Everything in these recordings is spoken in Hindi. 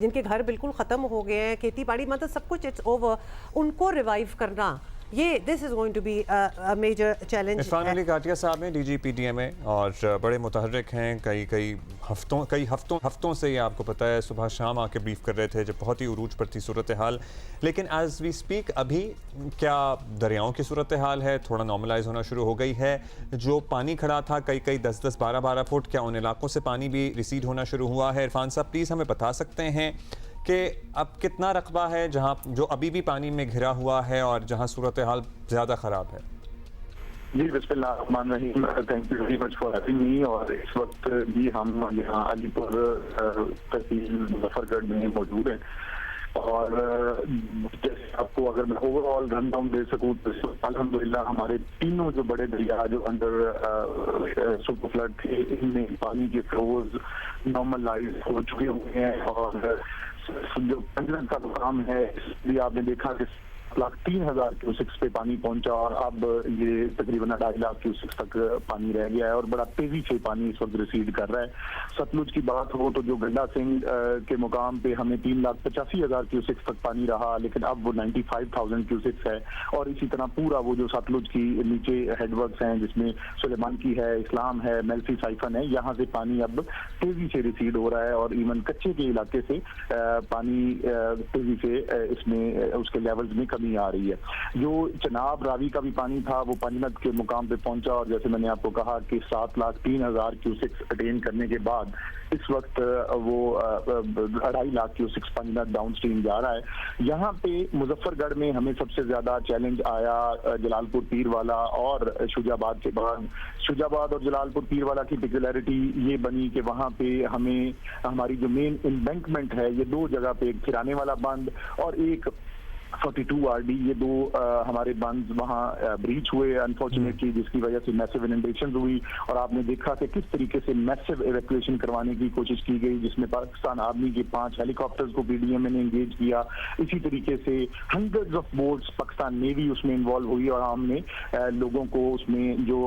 जिनके घर बिल्कुल ख़त्म हो गए हैं, खेती बाड़ी मतलब सब कुछ इट्स ओवर, उनको रिवाइव करना ये this is going to be a major challenge. Irfan Ali Katia sahab हैं DGPDMA और बड़े मुतहर्रिक हैं। कई हफ्तों से ये आपको पता है सुबह शाम आके ब्रीफ कर रहे थे जब बहुत ही उरूज पर थी सूरत हाल। लेकिन एज वी स्पीक अभी क्या दरियाओं की सूरत हाल है? थोड़ा नॉर्मलाइज होना शुरू हो गई है? जो पानी खड़ा था कई 10-10 12-12 फुट, क्या उन इलाकों से पानी भी रिसीड होना शुरू हुआ है? इरफान साहब प्लीज़ हमें बता सकते हैं कि अब कितना रकबा है जहां जो अभी भी पानी में घिरा हुआ है और जहां सूरत हाल ज़्यादा ख़राब है? जी बिस्मिल्लाहिर्रहमानिर्रहीम, thank you very much for having me. और इस वक्त भी हम यहाँ अलीपुर तहसील मुजफ्फरगढ़ में मौजूद हैं। और जैसे आपको अगर मैं ओवरऑल रन डाउन दे सकूँ तो अल्हम्दुलिल्लाह हमारे तीनों जो बड़े दरिया जो अंडर सुपर फ्लड थे, इनमें पानी के फ्लोज नॉर्मलाइज हो चुके हुए हैं। और जो पंजन का काम है इसलिए आपने देखा कि 3,00,000 क्यूसेक्स पे पानी पहुंचा और अब ये तकरीबन 2.5 लाख क्यूसेक्स तक पानी रह गया है और बड़ा तेजी से पानी इस वक्त रिसीड कर रहा है। सतलुज की बात हो तो जो गंडा सिंह के मुकाम पे हमें 3,85,000 क्यूसेक्स तक पानी रहा, लेकिन अब वो 95,000 क्यूसेक्स है। और इसी तरह पूरा वो जो सतलुज की नीचे हेडवर्क्स हैं जिसमें सुलेमान की है, इस्लाम है, मेल्फी साइफन है, यहाँ से पानी अब तेजी से रिसीड हो रहा है। और इवन कच्चे के इलाके से पानी तेजी से इसमें उसके लेवल्स में कमी आ रही है। जो चनाब रावी का भी पानी था वो पंजनद के मुकाम पे पहुंचा और जैसे मैंने आपको कहा कि 7,03,000 क्यूसेक्स अटेन करने के बाद इस वक्त वो 2.5 lakh cusecs Panjnad down stream जा रहा है। यहाँ पे मुजफ्फरगढ़ में हमें सबसे ज्यादा चैलेंज आया जलालपुर पीरवाला और शुजाबाद के बाद। शुजाबाद और जलालपुर पीरवाला की पिकुलरिटी ये बनी कि वहाँ पे हमें हमारी जो मेन एम्बैंकमेंट है ये दो जगह पे, एक थिराने वाला बंद और एक 42 RD, ये दो हमारे बंद वहाँ ब्रीच हुए अनफॉर्चुनेटली, जिसकी वजह से मैसिव इनंडेशन हुई। और आपने देखा कि किस तरीके से मैसिव इवैक्यूएशन करवाने की कोशिश की गई, जिसमें पाकिस्तान आर्मी के 5 हेलीकॉप्टर्स को PDMA ने एंगेज किया। इसी तरीके से hundreds of boats Pakistan navy उसमें इन्वॉल्व हुई और हमने लोगों को उसमें जो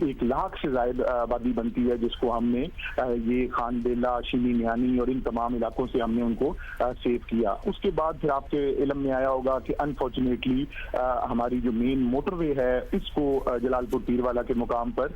1 लाख से ज्यादा आबादी बनती है जिसको हमने ये खान बेला, शिमी मियानी और इन तमाम इलाकों से हमने उनको सेव किया। उसके बाद फिर आपके इल्म में आया होगा कि अनफॉर्चुनेटली हमारी जो मेन मोटरवे है इसको जलालपुर पीरवाला के मुकाम पर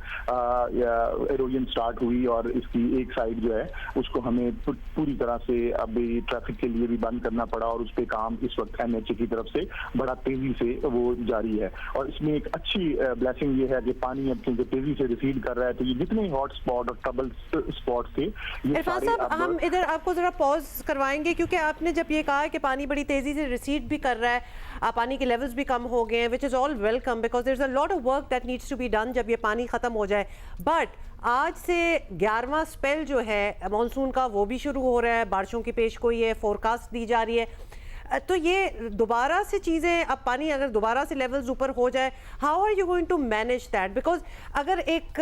एरोजन स्टार्ट हुई और इसकी एक साइड जो है उसको हमें पूरी तरह से अभी ट्रैफिक के लिए भी बंद करना पड़ा और उस पर काम इस वक्त NHA की तरफ से बड़ा तेजी से वो जारी है। और इसमें एक अच्छी ब्लेसिंग ये है कि पानी अब क्योंकि तेजी से रिसीड कर रहा है तो ये जितने हॉट स्पॉट और ट्रबल स्पॉट थे ये इरफान साहब हम इधर आपको जरा पॉज करवाएंगे क्योंकि आपने जब ये कहा कि पानी बड़ी तेजी से रिसीड भी कर रहा है, पानी के लेवल्स भी कम हो गए हैं, which is all welcome because there is a lot of work that needs to be done जब ये पानी ख़त्म हो जाए। बट आज से 11वां स्पेल जो है मानसून का वो भी शुरू हो रहा है, बारिशों की पेशगोई है, फोरकास्ट दी जा रही है। तो ये दोबारा से चीज़ें, अब पानी अगर दोबारा से लेवल्स ऊपर हो जाए, how are you going to manage that? Because अगर एक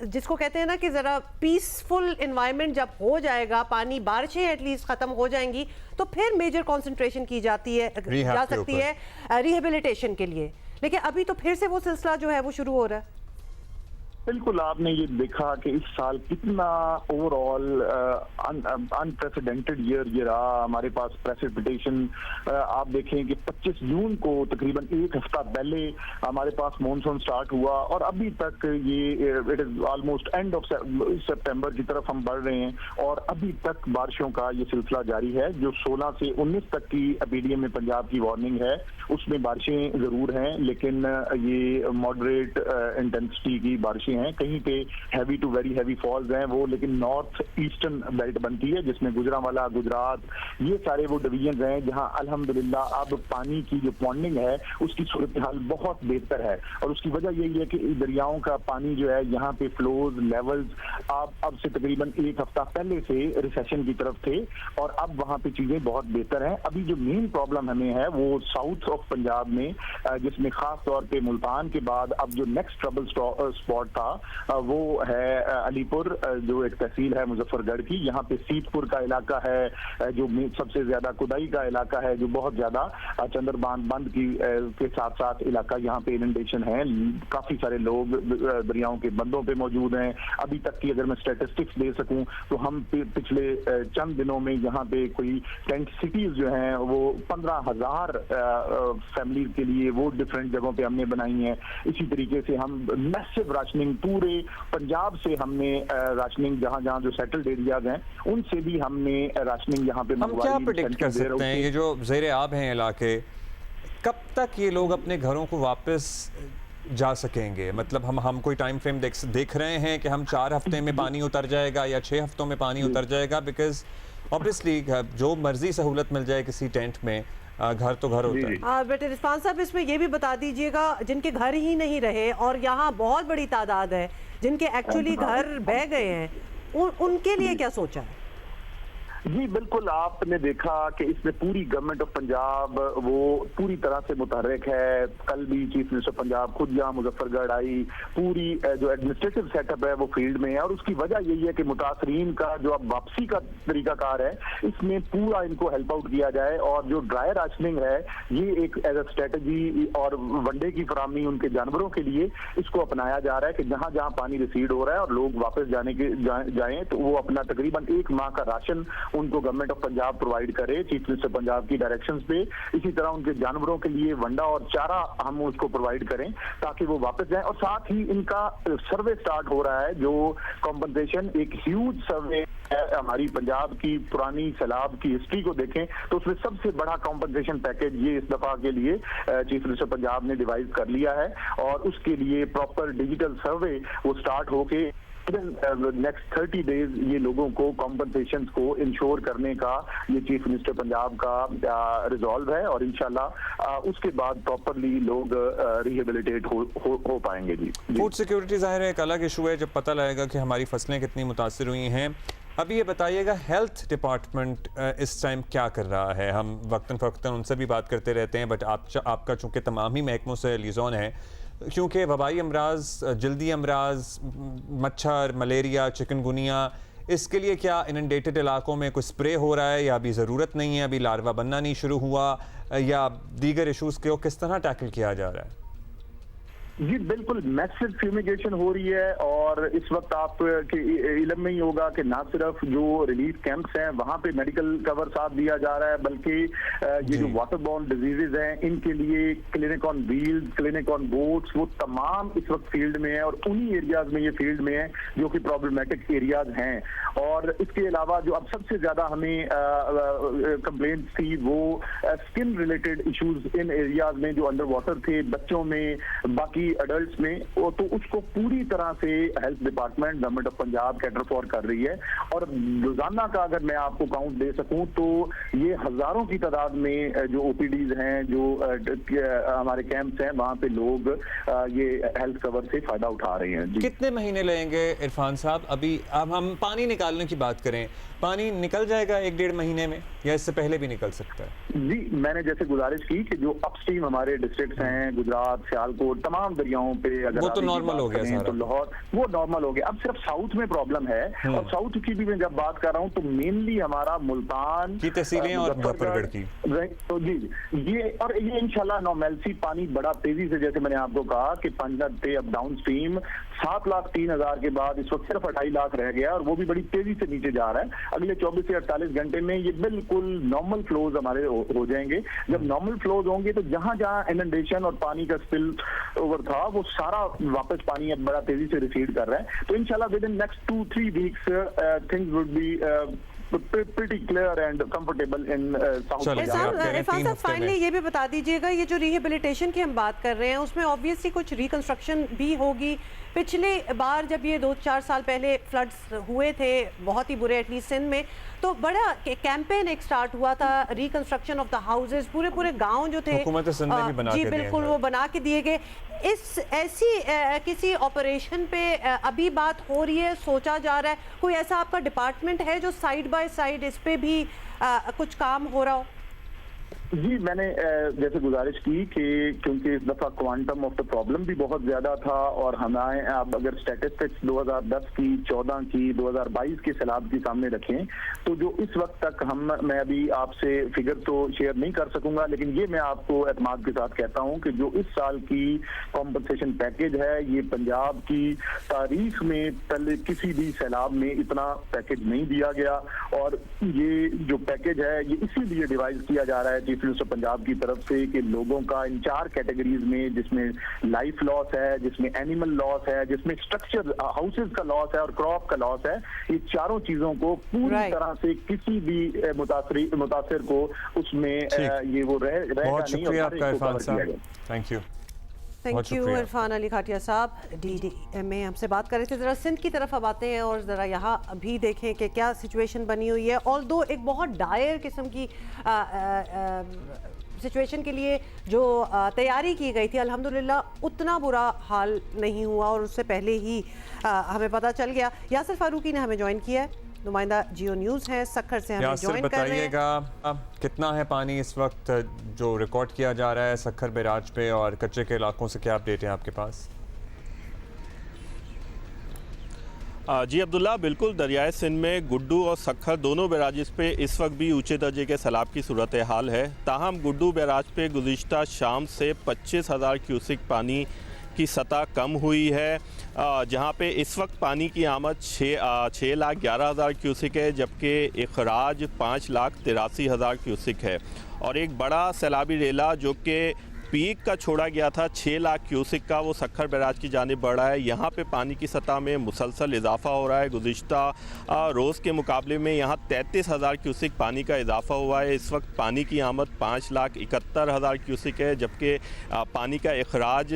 जिसको कहते हैं ना कि ज़रा पीसफुल इन्वायरमेंट जब हो जाएगा, पानी बारिशें एटलीस्ट ख़त्म हो जाएंगी तो फिर मेजर कंसंट्रेशन की जा सकती है रिहेबिलिटेशन के लिए। लेकिन अभी तो फिर से वो सिलसिला जो है वो शुरू हो रहा है। बिल्कुल, आपने ये देखा कि इस साल कितना ओवरऑल अनप्रेसिडेंटेड ईयर ये रहा। हमारे पास प्रेसिपिटेशन आप देखें कि 25 जून को तकरीबन एक हफ्ता पहले हमारे पास मॉनसून स्टार्ट हुआ और अभी तक ये it is almost end of सितंबर की तरफ हम बढ़ रहे हैं और अभी तक बारिशों का ये सिलसिला जारी है। जो 16 से 19 तक की PDMA पंजाब की वार्निंग है उसमें बारिशें जरूर हैं, लेकिन ये मॉडरेट इंटेंसिटी की बारिशें हैं। कहीं पे heavy to very heavy falls हैं वो, लेकिन नॉर्थ ईस्टर्न बेल्ट बनती है जिसमें गुजरांवाला, गुजरात, ये सारे वो डिवीजन हैं जहां अल्हम्दुलिल्लाह अब पानी की जो पॉन्डिंग है उसकी सूरत हाल बहुत बेहतर है। और उसकी वजह यही है कि दरियाओं का पानी जो है यहाँ पे फ्लोज लेवल्स अब से तकरीबन एक हफ्ता पहले से रिसेशन की तरफ थे और अब वहाँ पे चीजें बहुत बेहतर हैं। अभी जो मेन प्रॉब्लम हमें है वो साउथ ऑफ पंजाब में, जिसमें खास तौर पे मुल्तान के बाद अब जो नेक्स्ट ट्रबल स्पॉट था था वो है अलीपुर, जो एक तहसील है मुजफ्फरगढ़ की। यहाँ पे सीतपुर का इलाका है जो सबसे ज्यादा, कुदाई का इलाका है जो बहुत ज्यादा, चंद्रबान बंद की के साथ साथ इलाका, यहाँ पे इनंडेशन है। काफी सारे लोग दरियाओं के बंदों पे मौजूद हैं। अभी तक की अगर मैं स्टैटिस्टिक्स दे सकूं तो हम पिछले चंद दिनों में यहाँ पे कोई टेंट सिटीज जो हैं वो 15,000 फैमिली के लिए वो डिफरेंट जगहों पे हमने बनाई हैं। इसी तरीके से हम मैसिव राशनिंग पूरे पंजाब से हमने राशनिंग जहां जहां जो सेटल्ड एरियाज हैं उनसे भी हमने राशनिंग यहाँ पे हम क्या प्रेडिक्ट कर सकते हैं, ये जो ज़ेरे आब हैं इलाके, कब तक ये लोग अपने घरों को वापस जा सकेंगे? मतलब हम कोई टाइम फ्रेम देख रहे हैं कि हम 4 हफ्ते में पानी उतर जाएगा या 6 हफ्तों में पानी उतर जाएगा? बिकॉज ऑब्वियसली जो मर्जी सहूलत मिल जाए किसी टेंट में, घर तो घर होता है। बेटे इरफान साहब, इसमें ये भी बता दीजिएगा जिनके घर ही नहीं रहे और यहाँ बहुत बड़ी तादाद है जिनके एक्चुअली घर बह गए हैं, उनके लिए क्या सोचा है? जी बिल्कुल, आपने देखा कि इसमें पूरी गवर्नमेंट ऑफ पंजाब वो पूरी तरह से मुतहर्रिक है। कल भी चीफ मिनिस्टर पंजाब खुद यहाँ मुजफ्फरगढ़ आई। पूरी जो एडमिनिस्ट्रेटिव सेटअप है वो फील्ड में है और उसकी वजह यही है कि मुतासरीन का जो अब वापसी का तरीकाकार है इसमें पूरा इनको हेल्प आउट किया जाए। और जो ड्राई राशनिंग है ये एक एज अ स्ट्रेटजी और वनडे की फराहमी उनके जानवरों के लिए इसको अपनाया जा रहा है कि जहां जहां पानी रिसीड हो रहा है और लोग वापस जाएं तो वो अपना तकरीबन 1 माह का राशन उनको गवर्नमेंट ऑफ पंजाब प्रोवाइड करे, चीफ मिनिस्टर पंजाब की डायरेक्शंस पे। इसी तरह उनके जानवरों के लिए वंडा और चारा हम उसको प्रोवाइड करें ताकि वो वापस जाएं। और साथ ही इनका सर्वे स्टार्ट हो रहा है, जो कॉम्पनसेशन, एक ह्यूज सर्वे है। हमारी पंजाब की पुरानी सैलाब की हिस्ट्री को देखें तो उसमें सबसे बड़ा कॉम्पनसेशन पैकेज ये इस दफा के लिए चीफ मिनिस्टर पंजाब ने डिवाइस कर लिया है और उसके लिए प्रॉपर डिजिटल सर्वे वो स्टार्ट होके नेक्स्ट 30 डेज ये लोगों को कॉम्पनसेशन को इंश्योर करने का ये चीफ मिनिस्टर पंजाब का रिजॉल्व है और इंशाल्लाह उसके बाद प्रॉपरली लोग रिहेबिलिटेट हो पाएंगे। जी फूड सिक्योरिटी ज़ाहिर है एक अलग इशू है, जब पता लगेगा कि हमारी फसलें कितनी मुतासर हुई हैं। अभी ये बताइएगा हेल्थ डिपार्टमेंट इस टाइम क्या कर रहा है? हम वक्तन फ़वक्तन उनसे भी बात करते रहते हैं, बट आपका चूँकि तमाम ही महकमों से लिज़ोन है, क्योंकि वबाई अमराज, जल्दी अमराज, मच्छर, मलेरिया, चिकनगुनिया, इसके लिए क्या इनंडेटेड इलाकों में कुछ स्प्रे हो रहा है या अभी ज़रूरत नहीं है, अभी लार्वा बनना नहीं शुरू हुआ, या दीगर इशूज़ को किस तरह टैकल किया जा रहा है? जी बिल्कुल, मैसिव फ्यूमिगेशन हो रही है और इस वक्त आप के इल्म में ही होगा कि ना सिर्फ जो रिलीफ कैंप्स हैं वहां पे मेडिकल कवर साथ दिया जा रहा है, बल्कि ये जो वाटर बॉर्न डिजीजेज हैं इनके लिए clinic on wheels, clinic on boats, वो तमाम इस वक्त फील्ड में है और उन्हीं एरियाज में ये फील्ड में है जो कि प्रॉब्लमेटिक एरियाज हैं। और इसके अलावा जो अब सबसे ज्यादा हमें कंप्लेंट्स थी वो skin related issues in areas में जो अंडर वाटर थे, बच्चों में, बाकी एडल्ट्स में, तो उसको पूरी तरह से health department government of Punjab cater for कर रही है। और रोजाना का अगर मैं आपको काउंट दे सकूं तो ये हजारों की तादाद में जो ओपीडीज हैं, जो हमारे कैंप्स हैं, वहां पे लोग ये हेल्थ कवर से फायदा उठा रहे हैं। जी कितने महीने लगेंगे इरफान साहब? अभी अब हम पानी निकालने की बात करें, पानी निकल जाएगा 1-1.5 महीने में या इससे पहले भी निकल सकता है? जी मैंने जैसे गुजारिश की कि जो अपस्ट्रीम हमारे डिस्ट्रिक्ट्स हैं, गुजरात, सियालकोट, तमाम दरियाओं पे अगर वो तो नॉर्मल हो गया सारा, तो लाहौर वो नॉर्मल हो गया। अब सिर्फ साउथ में प्रॉब्लम है और साउथ की भी मैं जब बात कर रहा हूँ तो मेनली हमारा मुल्तान की तहसीलें और मुजफ्फरगढ़ की। तो जी ये इंशाल्लाह नॉर्मलसी पानी बड़ा तेजी से, जैसे मैंने आपको कहा कि पंजाब पे अब डाउन स्ट्रीम 7,03,000 के बाद इस वक्त सिर्फ 2.5 लाख रह गया और वो भी बड़ी तेजी से नीचे जा रहा है। अगले 24 से 48 घंटे में ये बिल्कुल नॉर्मल फ्लोज हमारे हो जाएंगे। जब नॉर्मल फ्लोज होंगे तो जहां जहां इनंडेशन और पानी का स्पिल ओवर था वो सारा वापस पानी अब बड़ा तेजी से रिसीड कर रहा है। तो इंशाल्लाह with in next 2-3 weeks things would be pretty clear and comfortable in South Punjab। Irfan साहब फाइनली ये भी बता दीजिएगा, ये जो रिहेबिलिटेशन की हम बात कर रहे हैं उसमें ऑब्वियसली कुछ रिकंस्ट्रक्शन भी होगी। पिछले बार जब ये 2-4 साल पहले फ्लड्स हुए थे बहुत ही बुरे, एटलीस्ट सिंध में, तो बड़ा कैंपेन एक स्टार्ट हुआ था रिकंस्ट्रक्शन ऑफ द हाउसेज, पूरे गांव जो थे हुकूमत सिंध ने भी बना जी के दिए बिल्कुल वो बना के दिए गए। इस ऐसी किसी ऑपरेशन पे अभी बात हो रही है, सोचा जा रहा है, कोई ऐसा आपका डिपार्टमेंट है जो साइड बाय साइड इस पे भी कुछ काम हो रहा हो? जी, मैंने जैसे गुजारिश की कि क्योंकि इस दफा क्वांटम ऑफ द प्रॉब्लम भी बहुत ज्यादा था और हमें अब अगर स्टैटिस्टिक्स 2010 की, 14 की, 2022 के सैलाब की सामने रखें तो जो इस वक्त तक मैं अभी आपसे फिगर तो शेयर नहीं कर सकूंगा, लेकिन ये मैं आपको एतमाद के साथ कहता हूं कि जो इस साल की कॉम्पनसेशन पैकेज है ये पंजाब की तारीख में पहले किसी भी सैलाब में इतना पैकेज नहीं दिया गया। और ये जो पैकेज है ये इसीलिए डिवाइस किया जा रहा है चीफ मिनिस्टर पंजाब की तरफ से कि लोगों का इन 4 कैटेगरीज में, जिसमें लाइफ लॉस है, जिसमें एनिमल लॉस है, जिसमें स्ट्रक्चर हाउसेज का लॉस है और क्रॉप का लॉस है, ये चारों चीजों को पूरी तरह से किसी भी मुतासिर को उसमें ये वो रहेगा नहीं। बहुत शुक्रिया आपका Irfan sahab, thank you. Thank you Irfan Ali Khatia sahab DD में हमसे बात कर रहे थे। ज़रा सिंध की तरफ अब आते हैं और ज़रा यहाँ अभी देखें कि क्या सिचुएशन बनी हुई है। ऑल्दो एक बहुत डायर किस्म की सिचुएशन के लिए जो तैयारी की गई थी, अल्हम्दुलिल्लाह उतना बुरा हाल नहीं हुआ और उससे पहले ही हमें पता चल गया। यासिर फारूकी ने हमें ज्वाइन किया है, नुमाइंदा जियो न्यूज़ है, सक्खर से हमें ज्वाइन कर रहे हैं। बताइएगा कितना है पानी इस वक्त जो रिकॉर्ड किया जा रहा है सक्खर बैराज पे, और कच्चे के इलाकों से क्या अपडेट है आपके पास? जी अब्दुल्ला, बिल्कुल दरियाए सिंध में गुड्डू और सक्खर दोनों बैराजेस पे इस वक्त भी ऊंचे दर्जे के सैलाब की सूरत हाल है। ताहम गुड्डू बैराज पे गुज़िश्ता शाम से 25,000 क्यूसिक पानी की सतह कम हुई है, जहां पे इस वक्त पानी की आमद 6,11,000 क्यूसिक है, जबकि इखराज 5,83,000 क्यूसिक है। और एक बड़ा सैलाबी रेला जो कि पीक का छोड़ा गया था 6 लाख क्यूसिक का, वो सक्खर बैराज की जानिब बढ़ रहा है। यहाँ पे पानी की सतह में मुसलसल इजाफा हो रहा है। गुज़िश्ता रोज़ के मुकाबले में यहाँ 33,000 क्यूसिक पानी का इजाफा हुआ है। इस वक्त पानी की आमद 5,71,000 क्यूसिक है, जबकि पानी का इखराज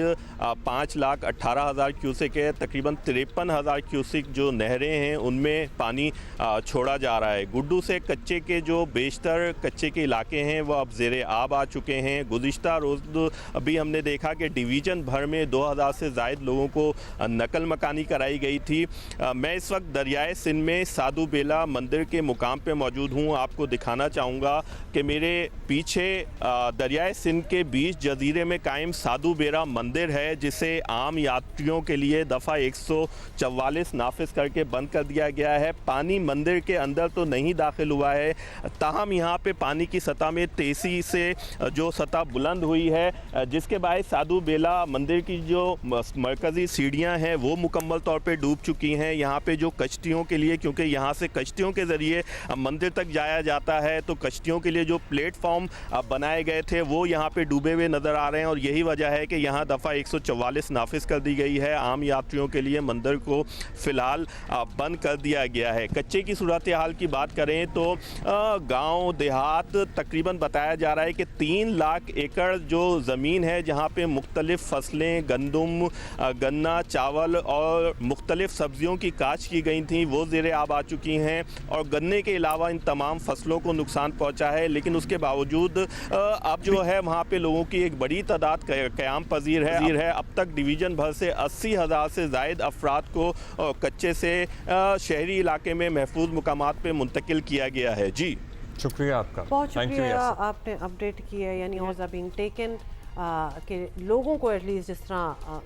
5,18,000 क्यूसिक है। तकरीबन 53,000 क्यूसिक जो नहरें हैं उनमें पानी छोड़ा जा रहा है। गुड्डू से कच्चे के जो बेशतर कच्चे के इलाके हैं वह अब ज़ेरे आब आ चुके हैं। गुज़िश्ता रोज़ अभी हमने देखा कि डिवीज़न भर में 2,000 से ज़ायद लोगों को नकल मकानी कराई गई थी। मैं इस वक्त दरियाए सिंध में साधु बेला मंदिर के मुकाम पे मौजूद हूँ। आपको दिखाना चाहूँगा कि मेरे पीछे दरियाए सिंध के बीच जजीरे में कायम साधु बेला मंदिर है, जिसे आम यात्रियों के लिए दफ़ा 144 नाफिज करके बंद कर दिया गया है। पानी मंदिर के अंदर तो नहीं दाखिल हुआ है, ताहम यहाँ पे पानी की सतह में तेज़ी से जो सतह बुलंद हुई है, जिसके बायस साधु बेला मंदिर की जो मरकज़ी सीढ़ियां हैं वो मुकम्मल तौर पे डूब चुकी हैं। यहाँ पे जो कश्तियों के लिए, क्योंकि यहाँ से कश्तियों के ज़रिए मंदिर तक जाया जाता है, तो कश्तियों के लिए जो प्लेटफॉर्म बनाए गए थे वो यहाँ पे डूबे हुए नज़र आ रहे हैं। और यही वजह है कि यहाँ दफ़ा 144 नाफिज कर दी गई है। आम यात्रियों के लिए मंदिर को फ़िलहाल बंद कर दिया गया है। कच्चे की सूरत हाल की बात करें तो गाँव देहात तकरीबन बताया जा रहा है कि 3 लाख एकड़ जो ज़मीन है जहाँ पे मुख्तलिफ़ फसलें, गंदम, गन्ना, चावल और मुख्तलिफ़ सब्जियों की काश्त की गई थी, वो ज़ेरे आब आ चुकी हैं। और गन्ने के अलावा इन तमाम फसलों को नुकसान पहुँचा है, लेकिन उसके बावजूद अब जो है वहाँ पे लोगों की एक बड़ी तादाद क़याम पजीर है। अब तक डिवीज़न भर से 80,000 से ज़ायद अफराद को कच्चे से शहरी इलाके में महफूज मुकामात पे मुंतकिल किया गया है। जी शुक्रिया आपका, बहुत शुक्रिया आपने अपडेट की है। यानी ऑर्डर्स आर बीइंग टेकन कि लोगों को एटलीस्ट जिस तरह